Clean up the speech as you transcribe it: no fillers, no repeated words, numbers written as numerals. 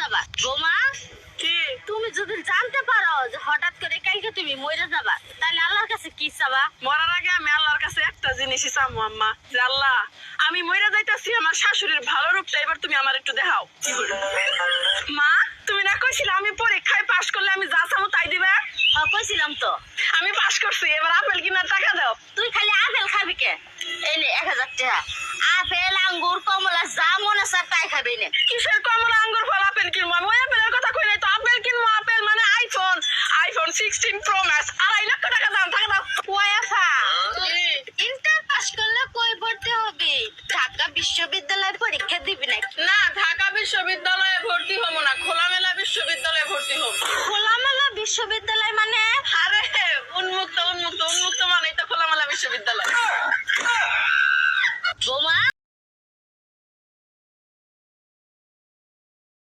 যাবা বোমা। কি তুমি যদি জানতে পারো যে হঠাৎ করে কালকে তুমি মরে যাবা, তাহলে আল্লাহর কাছে কি চাবা? মরার আগে আমি আল্লাহর কাছে একটা জিনিসই চামু আম্মা, যে আল্লাহ আমি মইরা যাইতাছি, আমার শাশুড়ির ভালো রূপটা এবার তুমি আমার একটু দেখাও। মা, তুমি না কইছিলে আমি পরীক্ষায় পাশ করলে আমি যা চামু তাই দিবে? কইছিলাম তো। আমি পাশ করছি, এবার আপেল কিনার টাকা দাও। তুই খালি আপেল খাবি কে? এই নে 1000 টাকা। আপেল আঙ্গুর কমলা যা মনে চায় তাই খাবি নে। কিসের কমলা আঙ্গুর ফল আপেল কিনবো? আমি ওই আপেলের কথা কই নাই তো। আপেল কিনবো, আপেল মানে আইফোন 16 প্রো ম্যাক্স 2.5 লক্ষ টাকা দাম। টাকা দাও। ওয়াইফা ইন্টার পাস করলে কই পড়তে হবে? ঢাকা বিশ্ববিদ্যালয়ের পরীক্ষা দিবি নাকি? না, ঢাকা বিশ্ববিদ্যালয়ে ভর্তি হবো না, খোলামেলা বিশ্ববিদ্যালয়ে ভর্তি হবো। খোলামেলা বিশ্ববিদ্যালয় মানে? আরে উন্মুক্ত উন্মুক্ত উন্মুক্ত মানেই তো খোলামেলা বিশ্ববিদ্যালয়। বোমা